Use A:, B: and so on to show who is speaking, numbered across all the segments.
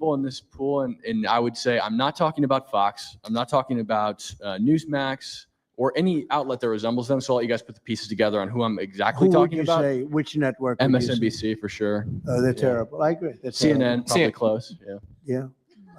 A: people in this pool, and I would say I'm not talking about Fox. I'm not talking about Newsmax or any outlet that resembles them. So I'll let you guys put the pieces together on who I'm exactly talking about.
B: Who would you say? Which network? Would you say?
A: MSNBC for sure.
B: Oh, they're terrible. I agree. They're
A: CNN,
B: terrible.
A: probably close. Yeah.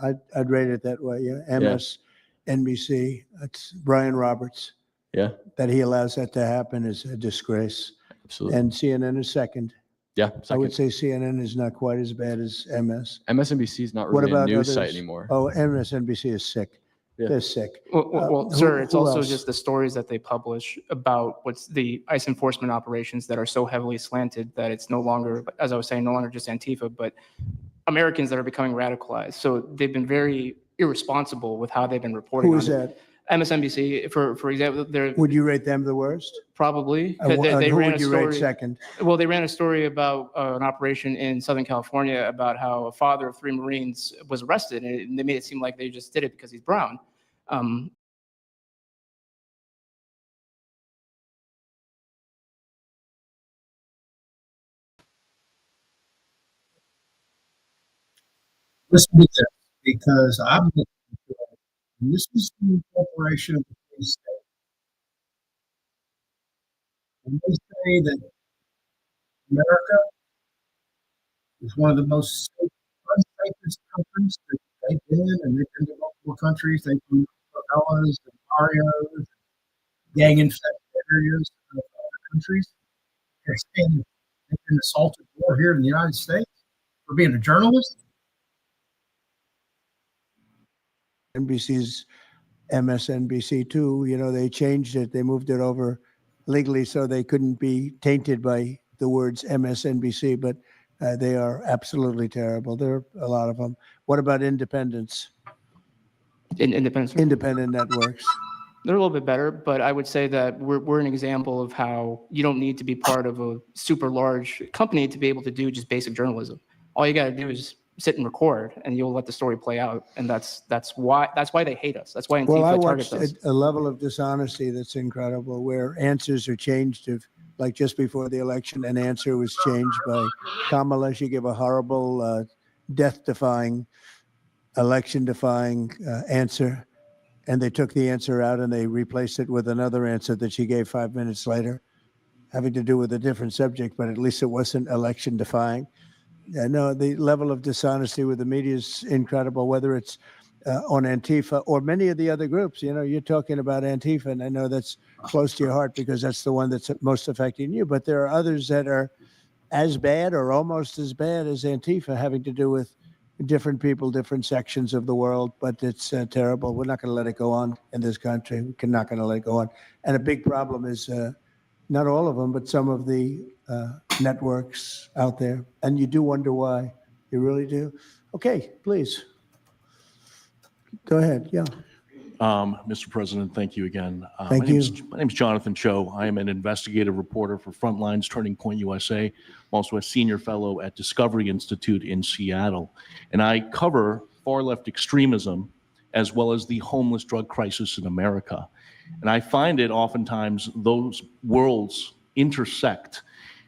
B: Yeah, I'd rate it that way. Yeah, MSNBC. That's Brian Roberts.
A: Yeah.
B: That he allows that to happen is a disgrace.
A: Absolutely.
B: And CNN is second.
A: Yeah.
B: I would say CNN is not quite as bad as MS.
A: MSNBC is not
B: What
A: really a
B: about
A: news
B: others?
A: site anymore.
B: Oh, MSNBC is sick.
A: Yeah.
B: They're sick.
C: Well, sir, it's also
B: else?
C: just the stories that they publish about what's the ICE enforcement operations that are so heavily slanted that it's no longer, as I was saying, no longer just Antifa, but Americans that are becoming radicalized. So they've been very irresponsible with how they've been reporting.
B: Who is that?
C: MSNBC, for example, they're
B: Would you rate them the worst?
C: probably.
B: And
C: They
B: who
C: ran
B: would
C: a
B: you
C: story.
B: rate second?
C: Well, they ran a story about an operation in Southern California about how a father of 3 Marines was arrested, and they made it seem like they just did it because he's brown.
D: Listen to this, because I'm looking for it. And this is the incorporation of the free state. And they say that America is one of the most unsafest countries that they've been in, and they've been to multiple countries. They've been to favelas and barrios, gang-infested areas of other countries. They're saying that they've been assaulted more here in the United States for being a journalist.
B: NBC's MSNBC too, you know, they changed it. They moved it over legally so they couldn't be tainted by the words MSNBC, but they are absolutely terrible. There are a lot of them. What about independents? Independent networks.
C: They're a little bit better, but I would say that we're an example of how you don't need to be part of a super large company to be able to do just basic journalism. All you got to do is sit and record, and you'll let the story play out. And that's why they hate us. That's why Antifa targets us.
B: A level of dishonesty that's incredible, where answers are changed. Like just before the election, an answer was changed by Kamala. She gave a horrible, death-defying, election-defying answer, and they took the answer out and they replaced it with another answer that she gave 5 minutes later, having to do with a different subject, but at least it wasn't election-defying. Yeah, no, the level of dishonesty with the media is incredible, whether it's on Antifa or many of the other groups. You know, you're talking about Antifa, and I know that's close to your heart because that's the one that's most affecting you. But there are others that are as bad or almost as bad as Antifa, having to do with different people, different sections of the world. But it's terrible. We're not going to let it go on in this country. We're not going to let it go on. And a big problem is not all of them, but some of the networks out there. And you do wonder why. You really do. Okay, please. Go ahead. Yeah.
E: Mr. President, thank you again.
B: Thank you.
E: My name is Jonathan Cho. I am an investigative reporter for Frontlines Turning Point USA. I'm also a senior fellow at Discovery Institute in Seattle. And I cover far-left extremism as well as the homeless drug crisis in America. And I find it oftentimes those worlds intersect.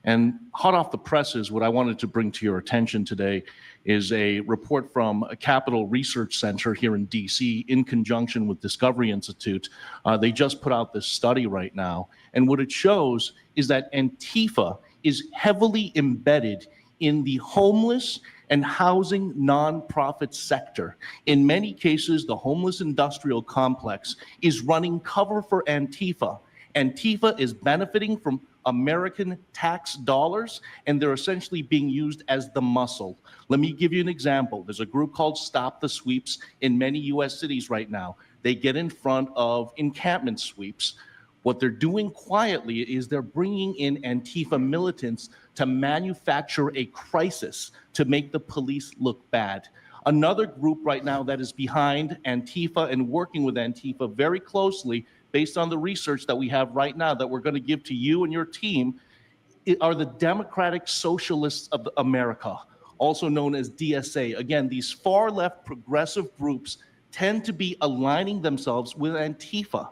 E: And hot off the presses, what I wanted to bring to your attention today is a report from a Capital Research Center here in DC in conjunction with Discovery Institute. They just put out this study right now. And what it shows is that Antifa is heavily embedded in the homeless and housing nonprofit sector. In many cases, the homeless industrial complex is running cover for Antifa. Antifa is benefiting from American tax dollars, and they're essentially being used as the muscle. Let me give you an example. There's a group called Stop the Sweeps in many US cities right now. They get in front of encampment sweeps. What they're doing quietly is they're bringing in Antifa militants to manufacture a crisis to make the police look bad. Another group right now that is behind Antifa and working with Antifa very closely, based on the research that we have right now that we're going to give to you and your team, are the Democratic Socialists of America, also known as DSA. Again, these far-left progressive groups tend to be aligning themselves with Antifa.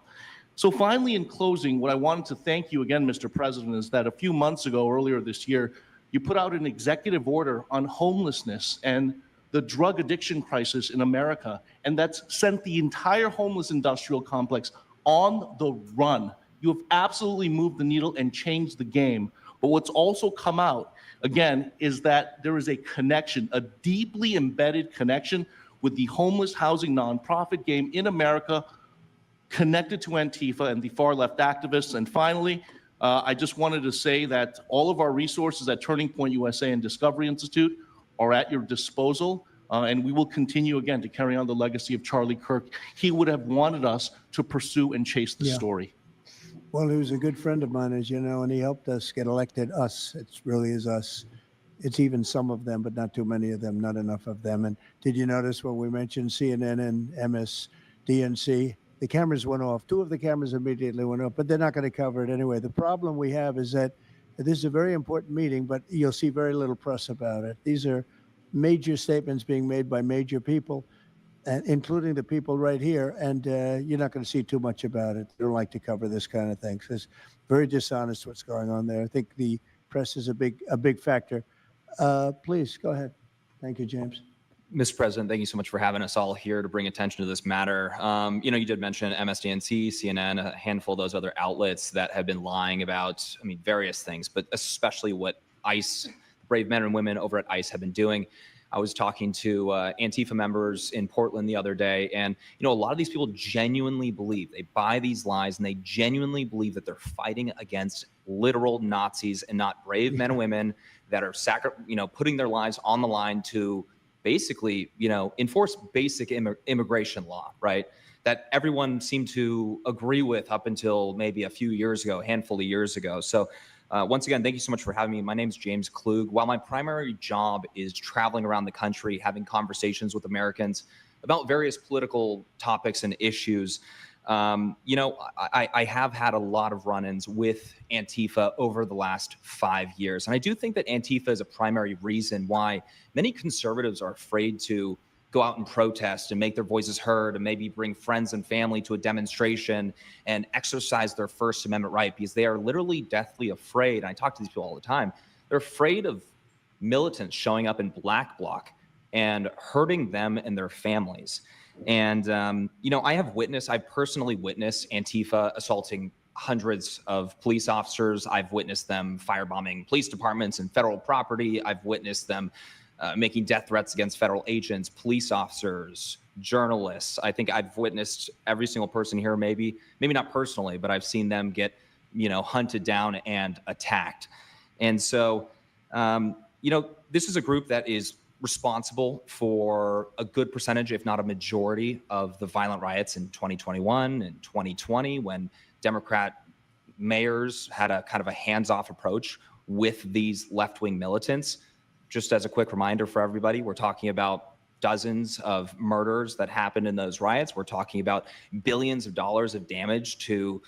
E: So finally, in closing, what I wanted to thank you again, Mr. President, is that a few months ago, earlier this year, you put out an executive order on homelessness, and the drug addiction crisis in America, and that's sent the entire homeless industrial complex on the run. You have absolutely moved the needle and changed the game. But what's also come out, again, is that there is a connection, a deeply embedded connection with the homeless housing nonprofit game in America, connected to Antifa and the far left activists. And finally, I just wanted to say that all of our resources at Turning Point USA and Discovery Institute are at your disposal. And we will continue again to carry on the legacy of Charlie Kirk. He would have wanted us to pursue and chase the story.
B: Well, he was a good friend of mine, as you know, and he helped us get elected. Us, it really is us. It's even some of them, but not too many of them, not enough of them. And did you notice when we mentioned CNN and MSDNC, the cameras went off. 2 of the cameras immediately went off, but they're not going to cover it anyway. The problem we have is that this is a very important meeting, but you'll see very little press about it. These are major statements being made by major people, including the people right here, and you're not going to see too much about it. They don't like to cover this kind of thing. So it's very dishonest what's going on there. I think the press is a big factor. Please, go ahead. Thank you, James.
F: Mr. President, thank you so much for having us all here to bring attention to this matter. You know, you did mention MSDNC, CNN, a handful of those other outlets that have been lying about, I mean, various things, but especially what ICE, brave men and women over at ICE have been doing. I was talking to Antifa members in Portland the other day, and you know, a lot of these people genuinely believe, they buy these lies, and they genuinely believe that they're fighting against literal Nazis and not brave men and women that are putting their lives on the line to basically, you know, enforce basic immigration law, right? That everyone seemed to agree with up until maybe a few years ago, a handful of years ago. So once again, thank you so much for having me. My name is James Klug. While my primary job is traveling around the country, having conversations with Americans about various political topics and issues, you know, I have had a lot of run-ins with Antifa over the last 5 years. And I do think that Antifa is a primary reason why many conservatives are afraid to go out and protest and make their voices heard and maybe bring friends and family to a demonstration and exercise their First Amendment right, because they are literally deathly afraid. And I talk to these people all the time. They're afraid of militants showing up in black bloc and hurting them and their families. And, you know, I've personally witnessed Antifa assaulting hundreds of police officers. I've witnessed them firebombing police departments and federal property. I've witnessed them making death threats against federal agents, police officers, journalists. I think I've witnessed every single person here, maybe not personally, but I've seen them get, you know, hunted down and attacked. And so, you know, this is a group that is responsible for a good percentage, if not a majority, of the violent riots in 2021 and 2020, when Democrat mayors had a kind of a hands-off approach with these left-wing militants. Just as a quick reminder for everybody, we're talking about dozens of murders that happened in those riots. We're talking about billions of dollars of damage to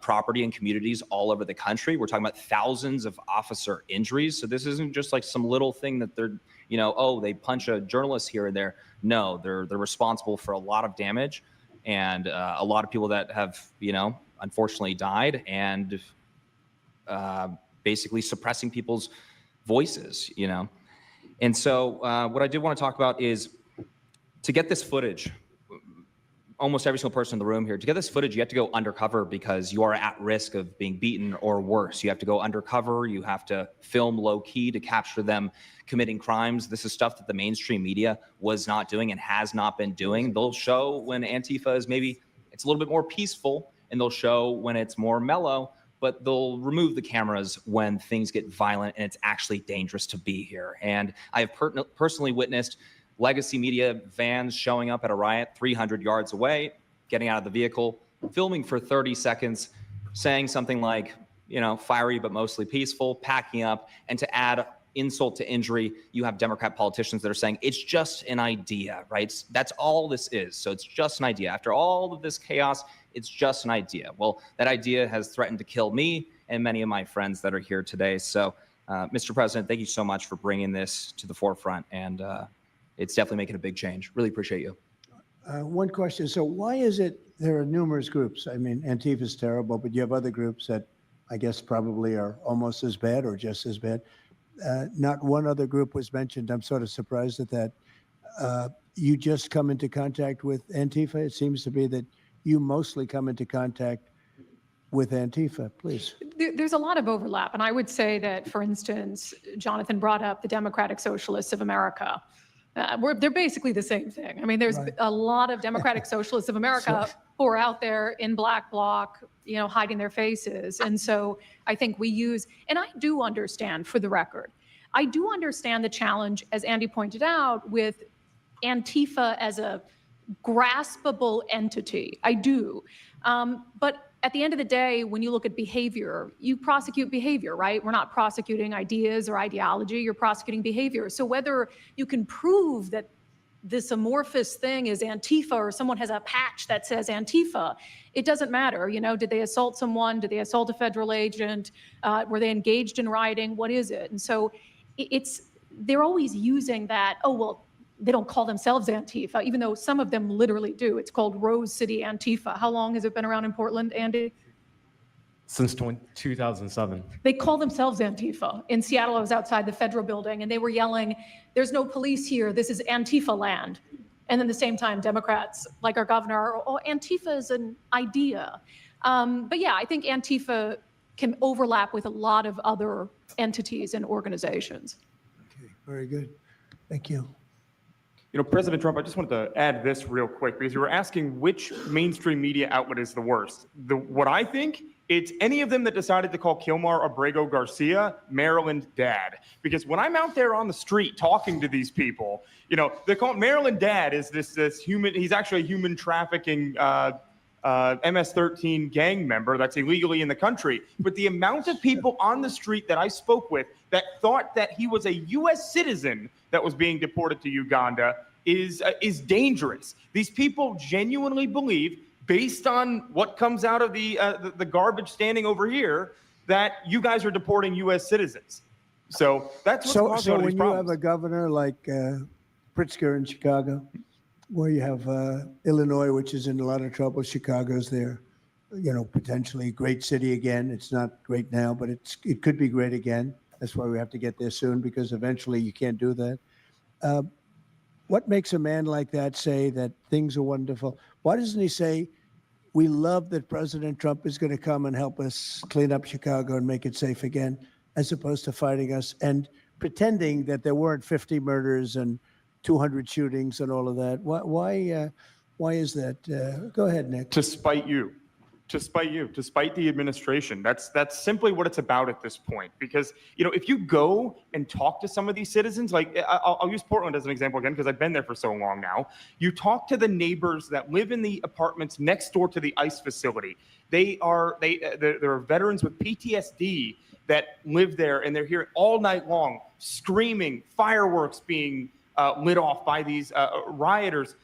F: property and communities all over the country. We're talking about thousands of officer injuries. So this isn't just like some little thing that they're, you know, oh, they punch a journalist here and there. No, they're responsible for a lot of damage and a lot of people that have, you know, unfortunately died, and basically suppressing people's voices, you know. And so what I did want to talk about is, to get this footage, almost every single person in the room here, to get this footage, you have to go undercover because you are at risk of being beaten or worse. You have to go undercover. You have to film low key to capture them committing crimes. This is stuff that the mainstream media was not doing and has not been doing. They'll show when Antifa is maybe, it's a little bit more peaceful, and they'll show when it's more mellow, but they'll remove the cameras when things get violent and it's actually dangerous to be here. And I have personally witnessed legacy media vans showing up at a riot 300 yards away, getting out of the vehicle, filming for 30 seconds, saying something like, you know, fiery but mostly peaceful, packing up. And to add insult to injury, you have Democrat politicians that are saying it's just an idea, right? That's all this is. So it's just an idea. After all of this chaos, it's just an idea. Well, that idea has threatened to kill me and many of my friends that are here today. So, Mr. President, thank you so much for bringing this to the forefront. And it's definitely making a big change. Really appreciate you.
B: One question. So why is it there are numerous groups? I mean, Antifa is terrible, but you have other groups that I guess probably are almost as bad or just as bad. Not one other group was mentioned. I'm sort of surprised at that. you just come into contact with Antifa? It seems to be that you mostly come into contact with Antifa. Please.
G: There's a lot of overlap. And I would say that, for instance, Jonathan brought up the Democratic Socialists of America. They're basically the same thing. I mean, there's
B: Right.
G: a lot of Democratic Socialists of America who are out there in black bloc, hiding their faces. And so I think we use, and I do understand, for the record, I do understand the challenge, as Andy pointed out, with Antifa as a graspable entity. I do. But at the end of the day, when you look at behavior, you prosecute behavior, right? We're not prosecuting ideas or ideology, you're prosecuting behavior. So whether you can prove that this amorphous thing is Antifa or someone has a patch that says Antifa, it doesn't matter. Did they assault someone? Did they assault a federal agent? Were they engaged in rioting? What is it? And so they're always using that, oh, well, they don't call themselves Antifa, even though some of them literally do. It's called Rose City Antifa. How long has it been around in Portland, Andy?
H: Since 2007.
G: They call themselves Antifa. In Seattle, I was outside the federal building, and they were yelling, "There's no police here. This is Antifa land." And then at the same time, Democrats, like our governor, oh, Antifa is an idea. But yeah, I think Antifa can overlap with a lot of other entities and organizations.
B: Okay, very good. Thank you.
I: President Trump, I just wanted to add this real quick because you were asking which mainstream media outlet is the worst. What I think, it's any of them that decided to call Kilmar Abrego Garcia Maryland Dad. Because when I'm out there on the street talking to these people, they call Maryland Dad is this human, he's actually a human trafficking MS-13 gang member that's illegally in the country. But the amount of people on the street that I spoke with that thought that he was a U.S. citizen that was being deported to Uganda is dangerous. These people genuinely believe, based on what comes out of the garbage standing over here, that you guys are deporting U.S. citizens. So that's what's causing
B: so
I: all these
B: when you
I: problems.
B: have a governor like Pritzker in Chicago, where you have Illinois, which is in a lot of trouble, Chicago's there, potentially a great city again. It's not great now, but it could be great again. That's why we have to get there soon, because eventually you can't do that. What makes a man like that say that things are wonderful? Why doesn't he say, we love that President Trump is going to come and help us clean up Chicago and make it safe again, as opposed to fighting us and pretending that there weren't 50 murders and 200 shootings and all of that? Why is that? Go ahead, Nick.
I: To spite the administration. That's simply what it's about at this point. Because, if you go and talk to some of these citizens, like I'll use Portland as an example again, because I've been there for so long now. You talk to the neighbors that live in the apartments next door to the ICE facility. There are veterans with PTSD that live there, and they're here all night long, screaming, fireworks being lit off by these rioters,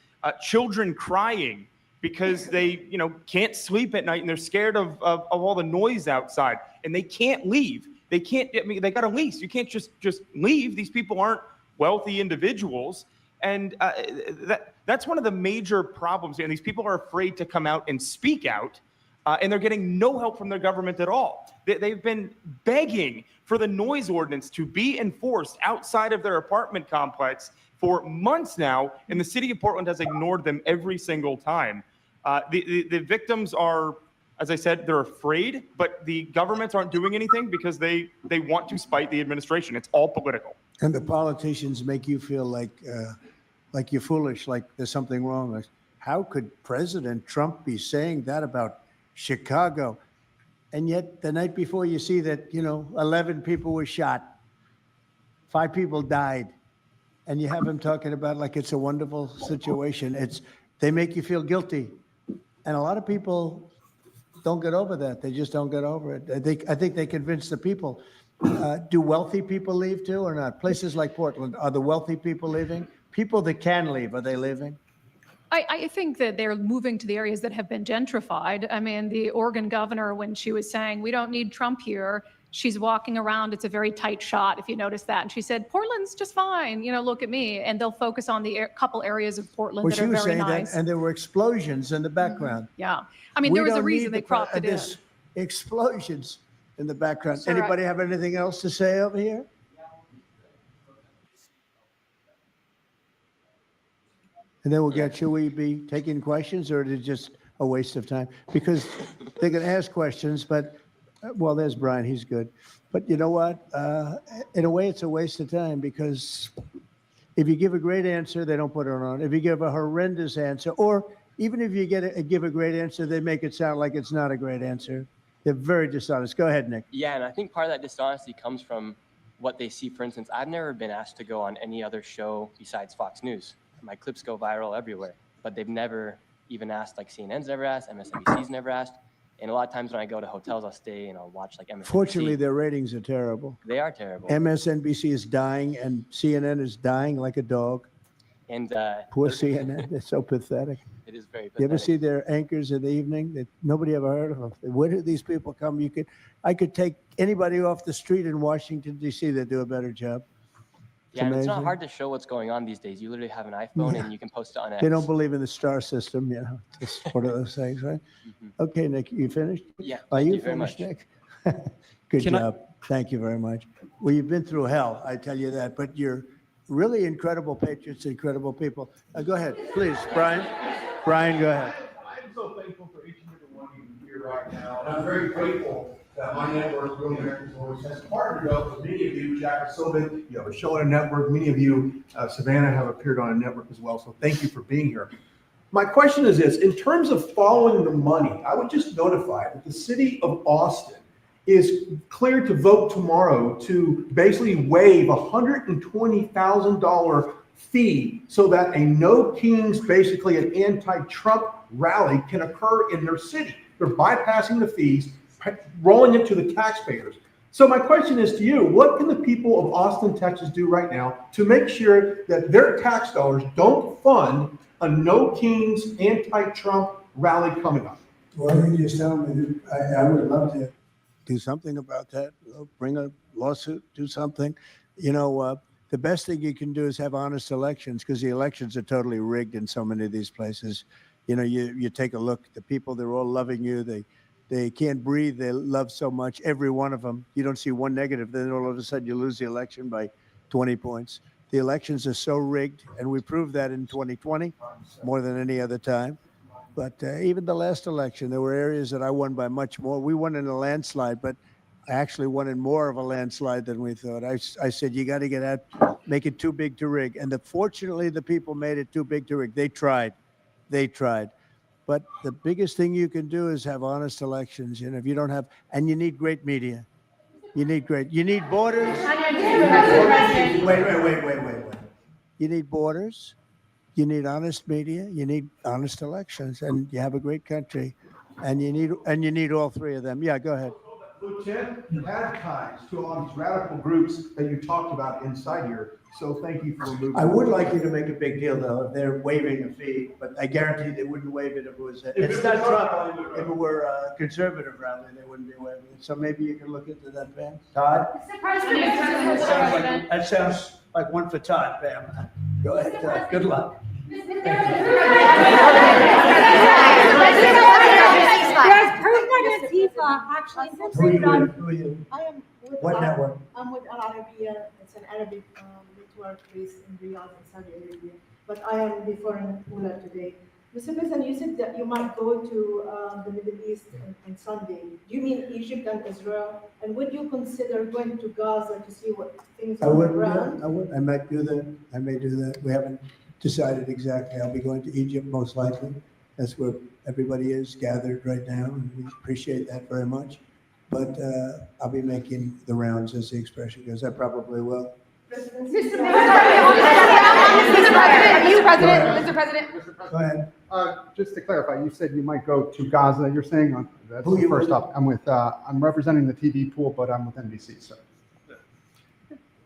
I: children crying because they, can't sleep at night and they're scared of all the noise outside, and they can't leave. They can't. They got a lease. You can't just leave. These people aren't wealthy individuals, and that's one of the major problems here. And these people are afraid to come out and speak out, and they're getting no help from their government at all. They've been begging for the noise ordinance to be enforced outside of their apartment complex for months now, and the city of Portland has ignored them every single time. The victims are, as I said, they're afraid, but the governments aren't doing anything because they want to spite the administration. It's all political.
B: And the politicians make you feel like you're foolish, like there's something wrong. Like, how could President Trump be saying that about Chicago? And yet the night before you see that, 11 people were shot, 5 people died, and you have him talking about like it's a wonderful situation. They make you feel guilty. And a lot of people don't get over that. They just don't get over it. I think they convince the people. Do wealthy people leave too or not? Places like Portland, are the wealthy people leaving? People that can leave, are they leaving?
G: I think that they're moving to the areas that have been gentrified. I mean, the Oregon governor, when she was saying, we don't need Trump here, she's walking around. It's a very tight shot, if you notice that. And she said, Portland's just fine. Look at me. And they'll focus on the couple areas of Portland that are very nice.
B: Well, she was saying that, and there were explosions in the background.
G: Yeah. I mean, there was a reason they cropped it in.
B: Explosions in the background.
G: Sure.
B: Anybody have anything else to say over here? And then we'll get, should we be taking questions or is it just a waste of time? Because they can ask questions, but, well, there's Brian, he's good. But you know what? In a way, it's a waste of time because if you give a great answer, they don't put it on. If you give a horrendous answer, or even if you give a great answer, they make it sound like it's not a great answer. They're very dishonest. Go ahead, Nick.
J: Yeah, and I think part of that dishonesty comes from what they see. For instance, I've never been asked to go on any other show besides Fox News. My clips go viral everywhere, but they've never even asked, like CNN's never asked, MSNBC's never asked. And a lot of times when I go to hotels, I'll stay and I'll watch like MSNBC.
B: Fortunately, their ratings are terrible.
J: They are terrible.
B: MSNBC is dying and CNN is dying like a dog.
J: And
B: Poor CNN, it's so pathetic.
J: it is very pathetic.
B: You ever see their anchors in the evening? That nobody ever heard of them. Where do these people come? I could take anybody off the street in Washington, D.C. that do a better job.
J: Yeah, and it's not
B: amazing.
J: hard to show what's going on these days. You literally have an iPhone and you can post it on X.
B: They don't believe in the star system, you know. It's one of those things, right? Okay, Nick, you finished?
J: Yeah,
B: Are
J: thank
B: you
J: you very
B: finished,
J: much.
B: Nick? Good
H: Can I-
B: job. Thank you very much. Well, you've been through hell, I tell you that, but you're really incredible patriots, incredible people. Go ahead, please, Brian. Brian, go ahead.
D: I'm so thankful for each and every one of you here right now, and I'm very grateful that my network, Real American Voice, has partnered up with many of you. Jack Silvan, you have a show on a network. Many of you, Savannah, have appeared on a network as well. So thank you for being here. My question is this: in terms of following the money, I would just notify that the city of Austin is cleared to vote tomorrow to basically waive a $120,000 fee so that a No Kings, basically an anti-Trump rally, can occur in their city. They're bypassing the fees, rolling it to the taxpayers. So my question is to you: what can the people of Austin, Texas do right now to make sure that their tax dollars don't fund a No Kings anti-Trump rally coming up?
B: Well, you just tell me, I would love to do something about that. Bring a lawsuit, do something. You know, the best thing you can do is have honest elections, because the elections are totally rigged in so many of these places. You know, you take a look, the people, they're all loving you. They can't breathe. They love so much, every one of them. You don't see one negative, then all of a sudden you lose the election by 20 points. The elections are so rigged, and we proved that in 2020 more than any other time. But even the last election, there were areas that I won by much more. We won in a landslide, but I actually won in more of a landslide than we thought. I said, you got to get out, make it too big to rig. And fortunately, the people made it too big to rig. They tried. But the biggest thing you can do is have honest elections. You know, if you don't have, and you need great media. You need borders. Wait. You need borders. You need honest media. You need honest elections, and you have a great country. And you need all three of them. Yeah, go ahead.
D: Lieutenant, you had ties to all these radical groups that you talked about inside here. So thank you for moving.
B: I would like you to make a big deal, though, if they're waiving a fee, but I guarantee they wouldn't waive it if it was, it's not Trump. If it were a conservative rally, they wouldn't be waiving it. So maybe you can look into that, Pam. Todd? That sounds like one for Todd, Pam. Go ahead, Todd. Good luck.
K: There's proof that Antifa actually posted on.
B: Who are you?
K: I am with
B: What network?
K: I'm with Al Arabiya. It's an Arabic network based in Riyadh in Saudi Arabia. But I am before an ULA today. Mr. President, you said that you might go to the Middle East on Sunday. Do you mean Egypt and Israel? And would you consider going to Gaza to see what things
B: I
K: are on the
B: would.
K: ground?
B: I would. I might do that. I may do that. We haven't decided exactly. I'll be going to Egypt most likely. That's where everybody is gathered right now, and we appreciate that very much. But I'll be making the rounds, as the expression goes. I probably will.
K: Mr. President.
B: Go ahead.
L: Just to clarify, you said you might go to Gaza. You're saying that's
B: Who
L: the
B: you
L: first
B: with?
L: up. I'm representing the TV pool, but I'm with NBC. So,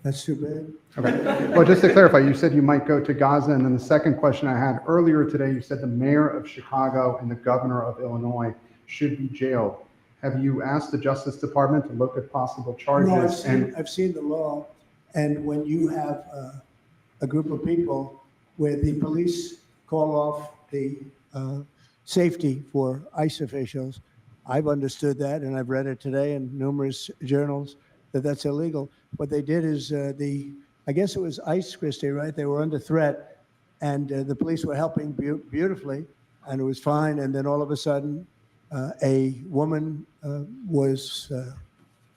B: That's too bad.
L: okay. Well, just to clarify, you said you might go to Gaza, and then the second question I had earlier today, you said the mayor of Chicago and the governor of Illinois should be jailed. Have you asked the Justice Department to look at possible charges?
B: No, I've seen the law, and when you have a group of people where the police call off the safety for ICE officials, I've understood that, and I've read it today in numerous journals, that that's illegal. What they did is I guess it was ICE, Christie, right? They were under threat, and the police were helping beautifully, and it was fine. And then all of a sudden, a woman was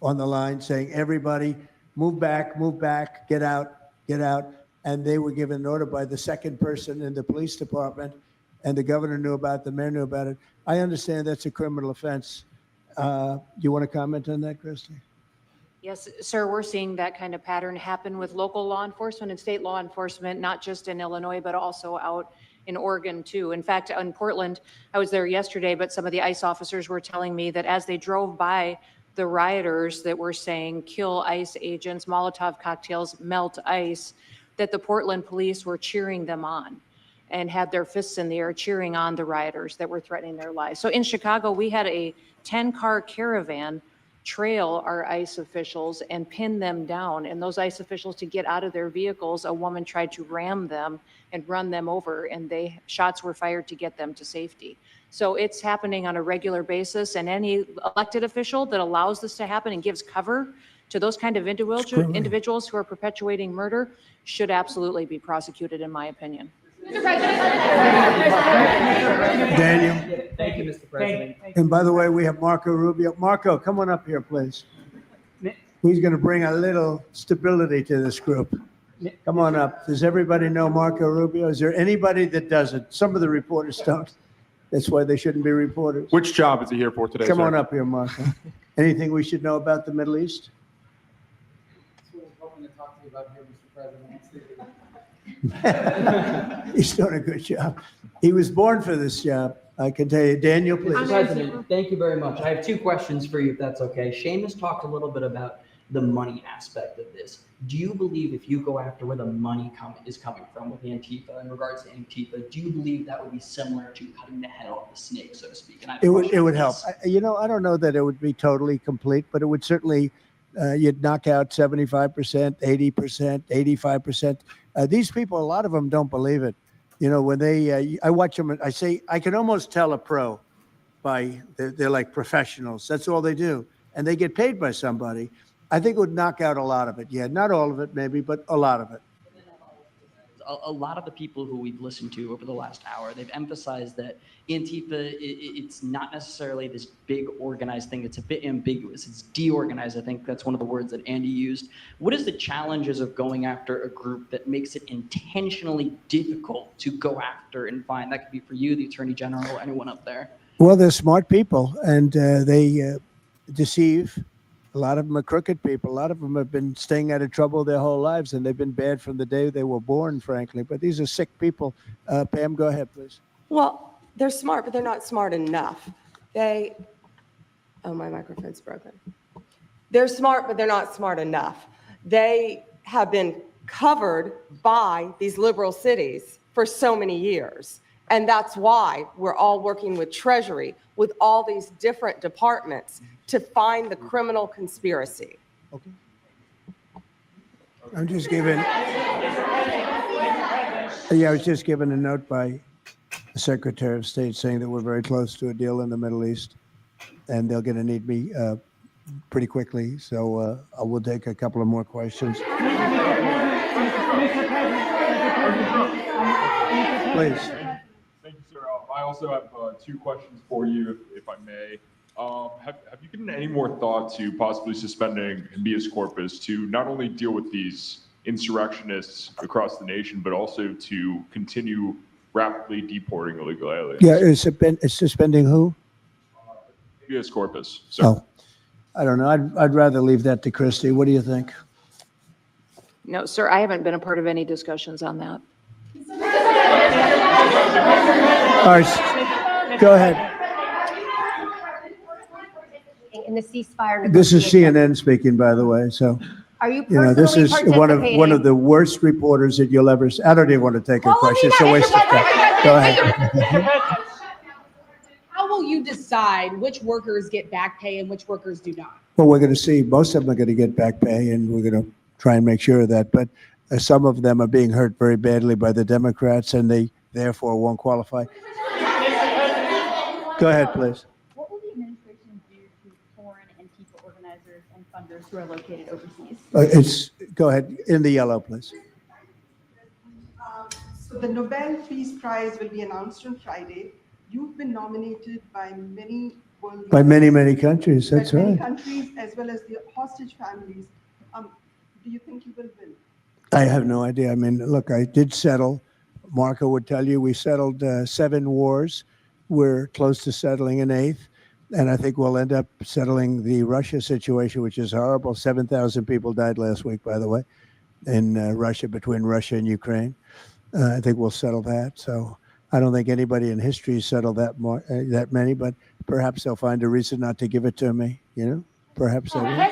B: on the line saying, "Everybody, move back, get out, get out." And they were given an order by the second person in the police department, and the governor knew about it, the mayor knew about it. I understand that's a criminal offense. Do you want to comment on that, Christy?
M: Yes, sir, we're seeing that kind of pattern happen with local law enforcement and state law enforcement, not just in Illinois, but also out in Oregon too. In fact, in Portland, I was there yesterday, but some of the ICE officers were telling me that as they drove by the rioters that were saying kill ICE agents, Molotov cocktails, melt ICE, that the Portland police were cheering them on and had their fists in the air cheering on the rioters that were threatening their lives. So in Chicago, we had a 10-car caravan trail our ICE officials and pin them down. And those ICE officials, to get out of their vehicles, a woman tried to ram them and run them over, and shots were fired to get them to safety. So it's happening on a regular basis, and any elected official that allows this to happen and gives cover to those kind of individuals who are perpetuating murder should absolutely be prosecuted, in my opinion.
G: Mr. President.
B: Daniel.
N: Thank you, Mr. President.
B: And by the way, we have Marco Rubio. Marco, come on up here, please. He's going to bring a little stability to this group. Come on up. Does everybody know Marco Rubio? Is there anybody that doesn't? Some of the reporters don't. That's why they shouldn't be reporters.
O: Which job is he here for today,
B: Come
O: sir?
B: on up here, Marco. Anything we should know about the Middle East?
N: That's what I was hoping to talk to you about here, Mr. President.
B: He's doing a good job. He was born for this job, I can tell you. Daniel, please.
N: Mr. President, thank you very much. I have two questions for you, if that's okay. Seamus talked a little bit about the money aspect of this. Do you believe if you go after where the money is coming from with Antifa, in regards to Antifa, do you believe that would be similar to cutting the head off the snake, so to speak? And
B: It would help. I don't know that it would be totally complete, but it would certainly, you'd knock out 75%, 80%, 85%. These people, a lot of them don't believe it. When I watch them, I say, I can almost tell a pro by, they're like professionals. That's all they do. And they get paid by somebody. I think it would knock out a lot of it. Yeah, not all of it maybe, but a lot of it.
N: A lot of the people who we've listened to over the last hour, they've emphasized that Antifa, it's not necessarily this big organized thing. It's a bit ambiguous. It's deorganized. I think that's one of the words that Andy used. What is the challenges of going after a group that makes it intentionally difficult to go after and find? That could be for you, the Attorney General, anyone up there.
B: Well, they're smart people, and they deceive. A lot of them are crooked people. A lot of them have been staying out of trouble their whole lives, and they've been bad from the day they were born, frankly. But these are sick people. Pam, go ahead, please.
P: Well, they're smart, but they're not smart enough. Oh, my microphone's broken. They're smart, but they're not smart enough. They have been covered by these liberal cities for so many years. And that's why we're all working with Treasury, with all these different departments to find the criminal conspiracy.
B: Okay. I'm just giving. Yeah, I was just given a note by the Secretary of State saying that we're very close to a deal in the Middle East, and they're going to need me pretty quickly. So I will take a couple of more questions. Please.
O: Thank you, sir. I also have two questions for you, if I may. Have you given any more thought to possibly suspending habeas corpus to not only deal with these insurrectionists across the nation, but also to continue rapidly deporting illegal aliens?
B: Yeah, it's suspending who?
O: Habeas corpus. Sir.
B: Oh, I don't know. I'd rather leave that to Christy. What do you think?
M: No, sir, I haven't been a part of any discussions on that.
B: All right, go ahead.
Q: In the ceasefire.
B: This is CNN speaking, by the way. So,
Q: are you
B: this is
Q: participating?
B: one of the worst reporters that you'll ever see. I don't even want to take a question. It's a waste of time. Go ahead.
R: How will you decide which workers get back pay and which workers do not?
B: Well, we're going to see. Most of them are going to get back pay, and we're going to try and make sure of that. But some of them are being hurt very badly by the Democrats, and they therefore won't qualify. Go ahead, please.
Q: What will the administration do to foreign Antifa organizers and funders who are located overseas?
B: Go ahead. In the yellow, please.
S: So the Nobel Peace Prize will be announced on Friday. You've been nominated by many world
B: By many,
S: leaders,
B: many countries,
S: by
B: that's
S: many
B: right.
S: countries, as well as the hostage families. Do you think you will win?
B: I have no idea. I mean, look, I did settle. Marco would tell you we settled 7 wars. We're close to settling an 8th. And I think we'll end up settling the Russia situation, which is horrible. 7,000 people died last week, by the way, in Russia, between Russia and Ukraine. I think we'll settle that. So I don't think anybody in history settled that many, but perhaps they'll find a reason not to give it to me, you know? Perhaps they will.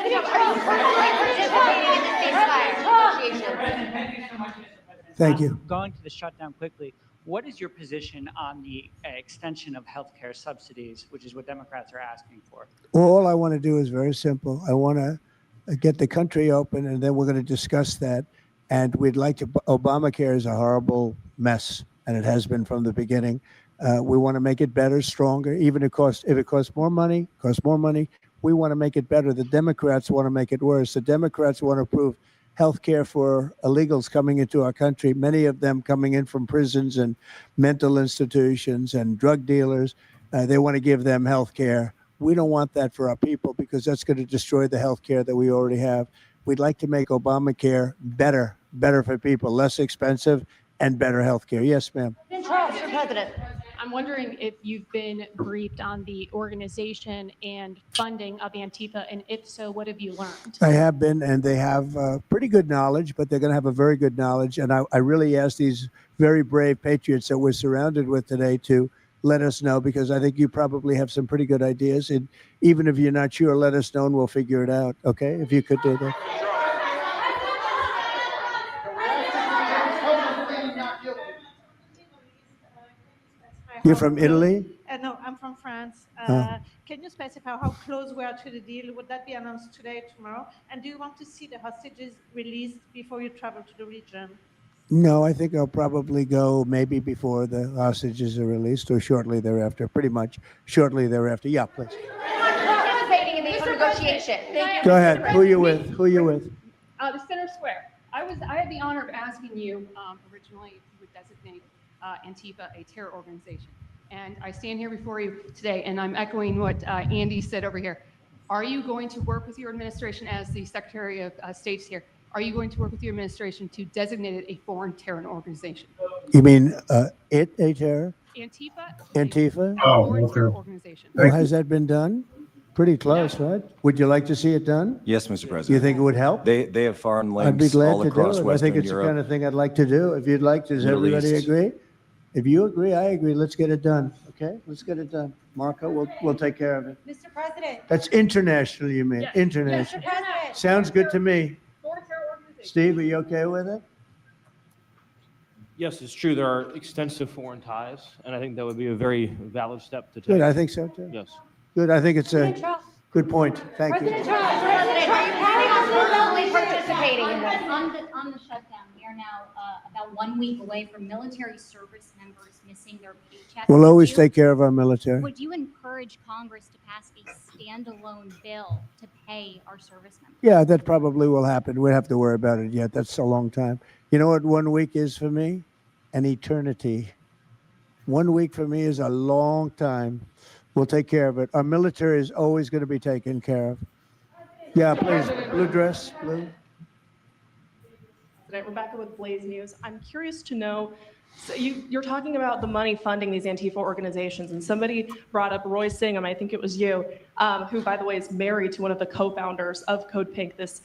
B: Thank you.
T: Going to the shutdown quickly, what is your position on the extension of healthcare subsidies, which is what Democrats are asking for?
B: Well, all I want to do is very simple. I want to get the country open, and then we're going to discuss that. And we'd like to, Obamacare is a horrible mess, and it has been from the beginning. We want to make it better, stronger, even if it costs more money, we want to make it better. The Democrats want to make it worse. The Democrats want to approve health care for illegals coming into our country, many of them coming in from prisons and mental institutions and drug dealers. They want to give them health care. We don't want that for our people because that's going to destroy the health care that we already have. We'd like to make Obamacare better for people, less expensive and better health care. Yes, ma'am.
U: Mr. President, I'm wondering if you've been briefed on the organization and funding of Antifa, and if so, what have you learned?
B: I have been, and they have pretty good knowledge, but they're going to have a very good knowledge. And I really ask these very brave patriots that we're surrounded with today to let us know, because I think you probably have some pretty good ideas. And even if you're not sure, let us know and we'll figure it out. Okay? If you could do that. You're from Italy?
V: No, I'm from France.
B: Oh.
V: Can you specify how close we are to the deal? Would that be announced today, tomorrow? And do you want to see the hostages released before you travel to the region?
B: No, I think I'll probably go maybe before the hostages are released or shortly thereafter, pretty much shortly thereafter. Yeah, please.
U: Participating in the negotiation.
B: Go ahead. Who you with? Who you with?
U: The Center Square. I had the honor of asking you originally if you would designate Antifa a terror organization. And I stand here before you today, and I'm echoing what Andy said over here. Are you going to work with your administration as the Secretary of State's here? Are you going to work with your administration to designate it a foreign terror organization?
B: You mean a terror?
U: Antifa?
B: Oh,
U: Foreign terror organization.
B: Well, has that been done? Pretty close, right? Would you like to see it done?
W: Yes, Mr. President.
B: You think it would help?
W: They have foreign
B: I'd be
W: links
B: glad
W: all
B: to do
W: across
B: it. I
W: Western
B: think it's
W: Europe.
B: the kind of thing I'd like to do. If you'd like, does
W: Middle
B: everybody
W: East.
B: agree? If you agree, I agree. Let's get it done. Okay, let's get it done. Marco, we'll take care of it.
U: Mr. President.
B: That's international, you mean?
U: Yes.
B: International.
U: Mr. President.
B: Sounds good to me.
U: Foreign terror organization.
B: Steve, are you okay with it?
X: Yes, it's true. There are extensive foreign ties, and I think that would be a very valid step to take.
B: Good, I think so too.
X: Yes.
B: Good, I think it's a good point. Thank you.
U: President Trump, are you planning on formally participating in this?
Y: On the shutdown, we are now about 1 week away from military service members missing their paychecks.
B: We'll always take care of our military.
Y: Would you encourage Congress to pass a standalone bill to pay our service members?
B: Yeah, that probably will happen. We don't have to worry about it yet. That's a long time. You know what 1 week is for me? An eternity. 1 week for me is a long time. We'll take care of it. Our military is always going to be taken care of. Yeah, please. Blue dress, blue.
Z: Today, Rebecca with Blaze News. I'm curious to know, so you're talking about the money funding these Antifa organizations, and somebody brought up Roy Singham, I think it was you, who, by the way, is married to one of the co-founders of Code Pink, this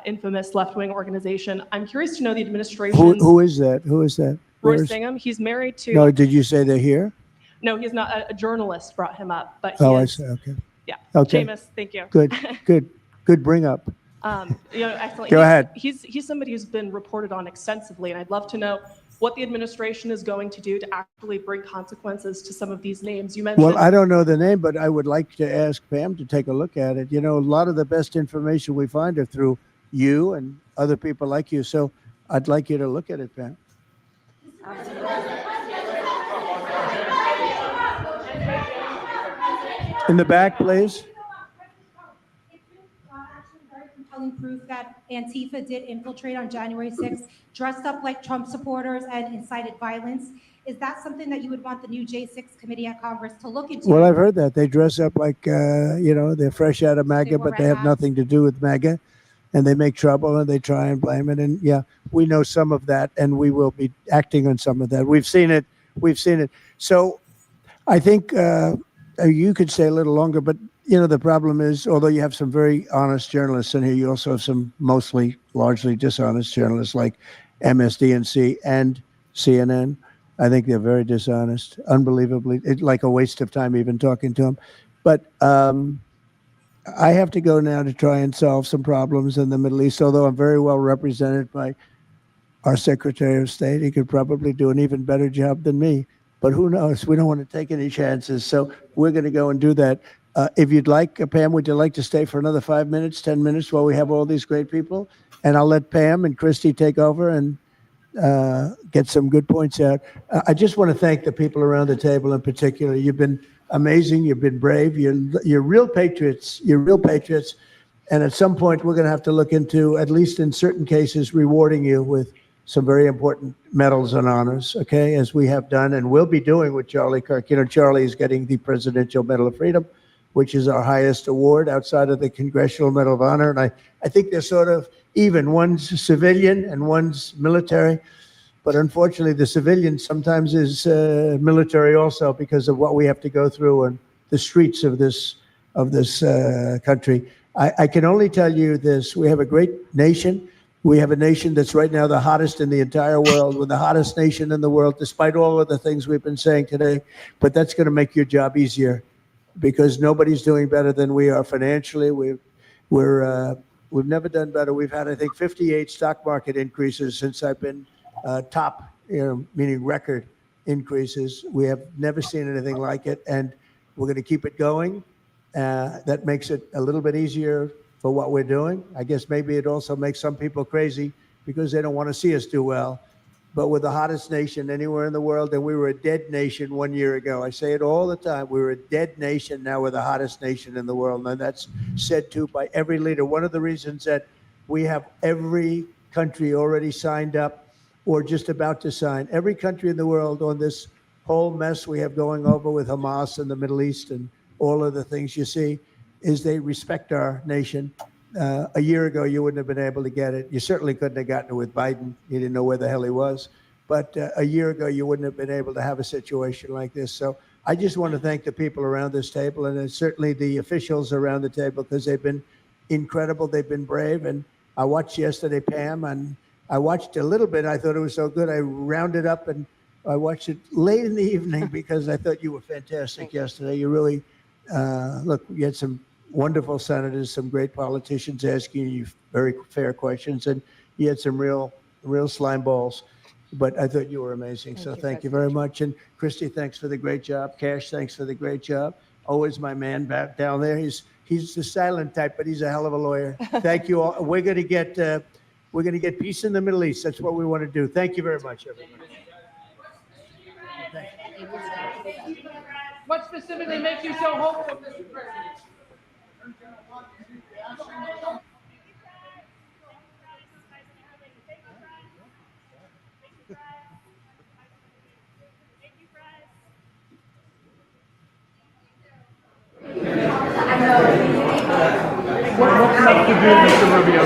Z: infamous left-wing organization. I'm curious to know the administration.
B: Who is that? Who is that?
Z: Roy
B: Where's-
Z: Singham. He's married to.
B: No, did you say they're here?
Z: No, he's not. A journalist brought him up, but he
B: Oh, I
Z: is,
B: see. Okay.
Z: Yeah.
B: Okay.
Z: Seamus, thank you.
B: Good bring up.
Z: Excellent.
B: Go ahead.
Z: He's somebody who's been reported on extensively, and I'd love to know what the administration is going to do to actually bring consequences to some of these names. You mentioned.
B: Well, I don't know the name, but I would like to ask Pam to take a look at it. You know, a lot of the best information we find are through you and other people like you. So I'd like you to look at it, Pam. In the back, please.
A: document proof that Antifa did infiltrate on January 6th, dressed up like Trump supporters and incited violence. Is that something that you would want the new J6 committee at Congress to look into?
B: Well, I've heard that. They dress up like, they're fresh out of MAGA, but they have nothing to do with MAGA. And they make trouble and they try and blame it. And yeah, we know some of that and we will be acting on some of that. We've seen it. So I think you could stay a little longer, but the problem is, although you have some very honest journalists in here, you also have some largely dishonest journalists like MSDNC and CNN. I think they're very dishonest, unbelievably. It's like a waste of time even talking to them. But I have to go now to try and solve some problems in the Middle East, although I'm very well represented by our Secretary of State. He could probably do an even better job than me, but who knows? We don't want to take any chances. So we're going to go and do that. If you'd like, Pam, would you like to stay for another 5 minutes, 10 minutes while we have all these great people? And I'll let Pam and Christy take over and get some good points out. I just want to thank the people around the table in particular. You've been amazing. You've been brave. You're real patriots. You're real patriots. And at some point, we're going to have to look into, at least in certain cases, rewarding you with some very important medals and honors, okay, as we have done and will be doing with Charlie Kirk. Charlie is getting the Presidential Medal of Freedom, which is our highest award outside of the Congressional Medal of Honor. And I think they're sort of even. One's civilian and one's military. But unfortunately, the civilian sometimes is military also because of what we have to go through on the streets of this country. I can only tell you this. We have a great nation. We have a nation that's right now the hottest in the entire world. We're the hottest nation in the world, despite all of the things we've been saying today. But that's going to make your job easier because nobody's doing better than we are financially. We've never done better. We've had, I think, 58 stock market increases since I've been top, meaning record increases. We have never seen anything like it, and we're going to keep it going. That makes it a little bit easier for what we're doing. I guess maybe it also makes some people crazy because they don't want to see us do well. But we're the hottest nation anywhere in the world, and we were a dead nation 1 year ago. I say it all the time. We were a dead nation. Now we're the hottest nation in the world, and that's said too by every leader. One of the reasons that we have every country already signed up or just about to sign, every country in the world on this whole mess we have going over with Hamas and the Middle East and all of the things you see, is they respect our nation. A year ago, you wouldn't have been able to get it. You certainly couldn't have gotten it with Biden. You didn't know where the hell he was. But a year ago, you wouldn't have been able to have a situation like this. So I just want to thank the people around this table and certainly the officials around the table because they've been incredible. They've been brave. And I watched yesterday, Pam, and I watched a little bit. I thought it was so good. I rounded up and I watched it late in the evening because I thought you were fantastic yesterday. You really, look, you had some wonderful senators, some great politicians asking you very fair questions, and you had some real slime balls. But I thought you were amazing. So thank you very much. And Christy, thanks for the great job. Cash, thanks for the great job. Always my man back down there. He's the silent type, but he's a hell of a lawyer. Thank you all. We're going to get peace in the Middle East. That's what we want to do. Thank you very much, everyone.
C: What specifically makes you so hopeful, Mr. President?
E: What's left to do, Mr. Rubio?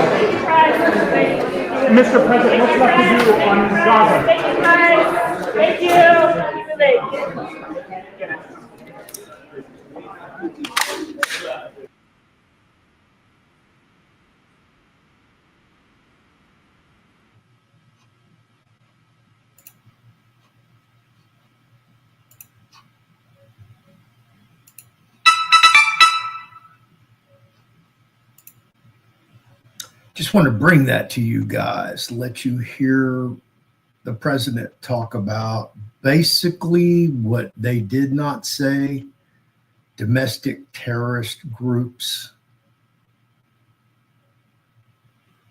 E: Mr. President, what's left to do on Gaza?
C: Thank you, guys. Thank you.
D: Just want to bring that to you guys, let you hear the president talk about basically what they did not say, domestic terrorist groups.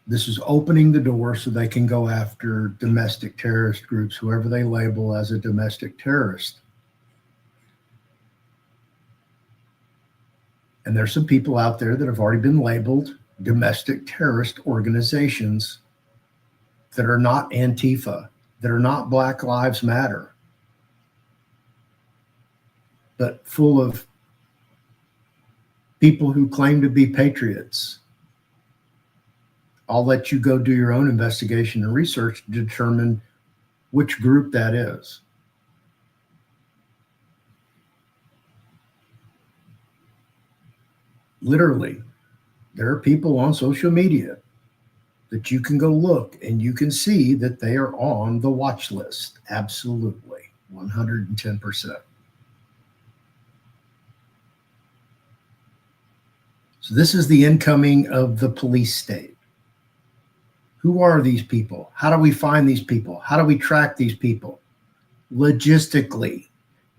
D: This is opening the door so they can go after domestic terrorist groups, whoever they label as a domestic terrorist. And there's some people out there that have already been labeled domestic terrorist organizations that are not Antifa, that are not Black Lives Matter, but full of people who claim to be patriots. I'll let you go do your own investigation and research to determine which group that is. Literally, there are people on social media that you can go look and you can see that they are on the watch list. Absolutely, 110%. So this is the incoming of the police state. Who are these people? How do we find these people? How do we track these people? Logistically,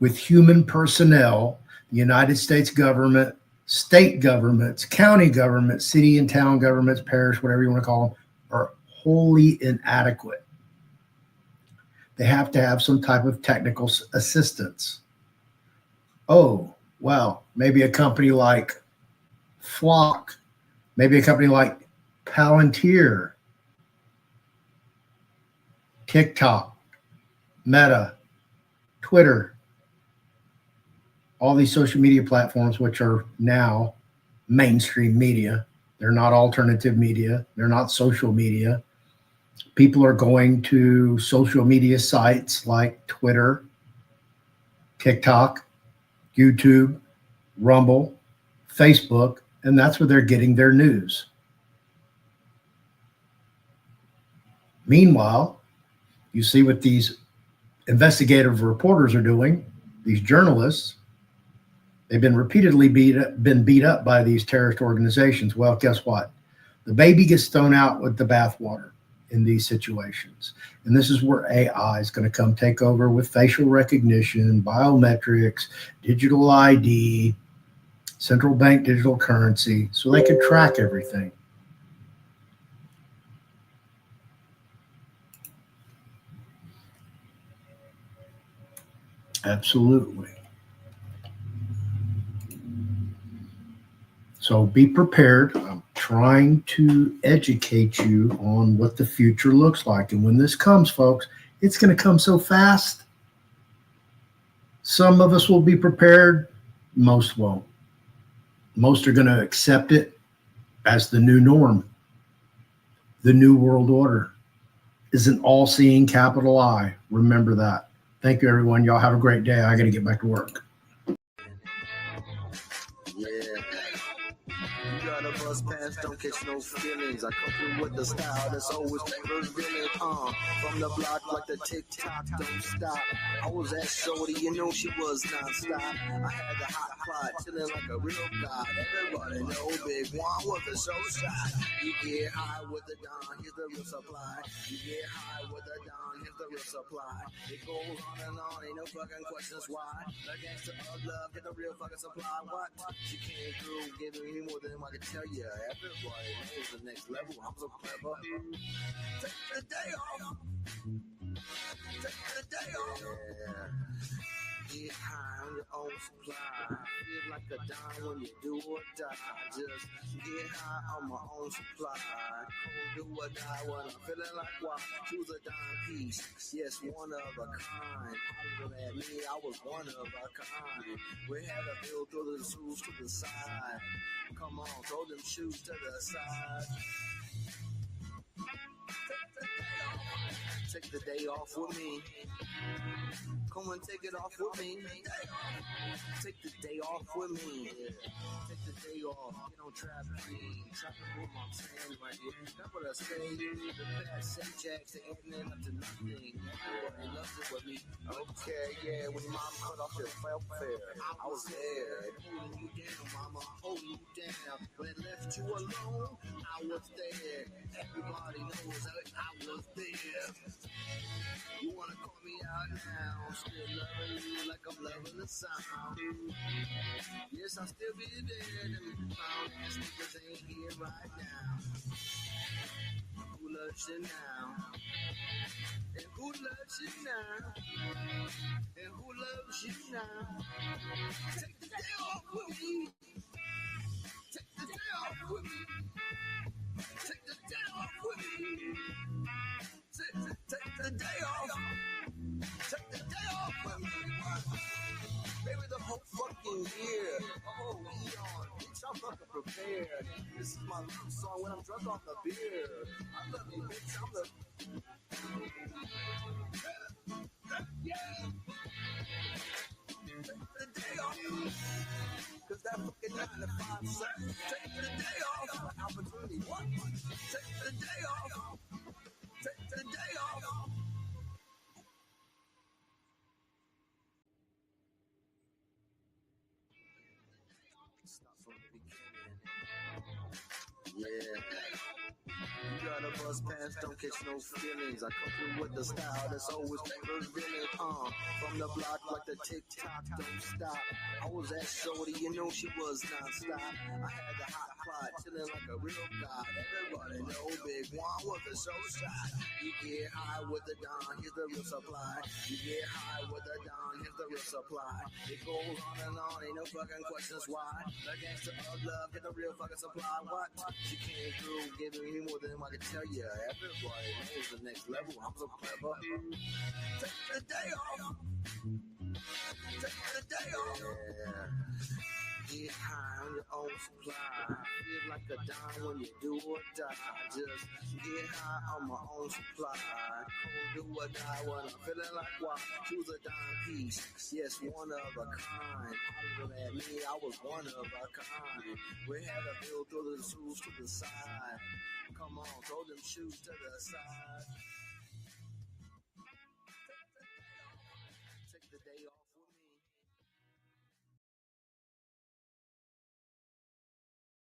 D: with human personnel, the United States government, state governments, county governments, city and town governments, parish, whatever you want to call them, are wholly inadequate. They have to have some type of technical assistance. Oh, well, maybe a company like Flock, maybe a company like Palantir, TikTok, Meta, Twitter, all these social media platforms, which are now mainstream media. They're not alternative media. They're not social media. People are going to social media sites like Twitter, TikTok, YouTube, Rumble, Facebook, and that's where they're getting their news. Meanwhile, you see what these investigative reporters are doing, these journalists. They've been repeatedly beat up by these terrorist organizations. Well, guess what? The baby gets thrown out with the bathwater in these situations. And this is where AI is going to come take over with facial recognition, biometrics, digital ID, central bank digital currency, so they can track everything. Absolutely. So be prepared. I'm trying to educate you on what the future looks like. And when this comes, folks, it's going to come so fast. Some of us will be prepared. Most won't. Most are going to accept it as the new norm. The new world order is an all-seeing capital I. Remember that. Thank you, everyone. Y'all have a great day. I got to get back to work.
F: Bus past, don't catch no feelings. I come through with the style that's always revealing. From the block like the TikTok don't stop. I was at Shorty, you know she was non-stop. I had the hot pot, chilling like a real god. Everybody know Big Juan was a show shot. You get high with the Don, here's the real supply. You get high with the Don, here's the real supply. It goes on and on, ain't no fucking questions why. The gangster of love, get the real fucking supply. What? She came through, giving me more than I could tell you. Everybody knows the next level. I'm so clever. Take the day off. Take the day off. Yeah. Get high on your own supply. Feel like a dime when you do or die. Just get high on my own supply. Do or die when I'm feeling like why. Choose a dime piece. Yes, one of a kind. Hollering at me, I was one of a kind. We had a bill, throw the shoes to the side. Come on, throw them shoes to the side. Take the day off with me. Come and take it off with me. Take the day off with me. Take the day off. Get on trap free. Trapping with my friends right here. That's what I say. The best set jacks to ending up to nothing. Everybody loves it with me. Okay, yeah. When mom cut off your welfare, I was there. Holding you down, mama. Holding you down. When it left you alone, I was there. Everybody knows I was there. You wanna call me out now? Still loving you like I'm loving the sound. Yes, I'll still be there. Them found ass niggas ain't here right now. Who loves you now? And who loves you now? And who loves you now? Take the day off with me. Take the day off with me. Take the day off. Take the day off with me. Maybe the whole fucking year. Oh, Leon, bitch, I'm fucking prepared. This is my love song when I'm drunk off the beer. I love you, bitch. I'm the. Yeah. Take the day off. Cause that fucking 9 to 5 set. Take the day off. Opportunity. What? Take the day off. Take the day off. Start from the beginning. Yeah. You gotta bust pants, don't catch no feelings. I come through with the style that's always favors villain. From the block like the tick-tock, don't stop. I was that shorty, you know she was non-stop. I had the hot plot, chilling like a real god. Everybody know Big Juan was a show shot. You get high with the Don, here's the real supply. You get high with the Don, here's the real supply. It goes on and on, ain't no fucking questions why. The gangster of love, get the real fucking supply. What? She came through, giving me more than I can tell you. Everybody knows the next level. I'm so clever. Take the day off. Take the day off. Yeah. Get high on your own supply. Feel like a dime when you do or die. Just get high on my own supply. Cold do or die when I'm feeling like why. Choose a dime piece. Yes, one of a kind. Hollering at me, I was one of a kind. We had to build through the shoes to the side. Come on, throw them shoes to the side.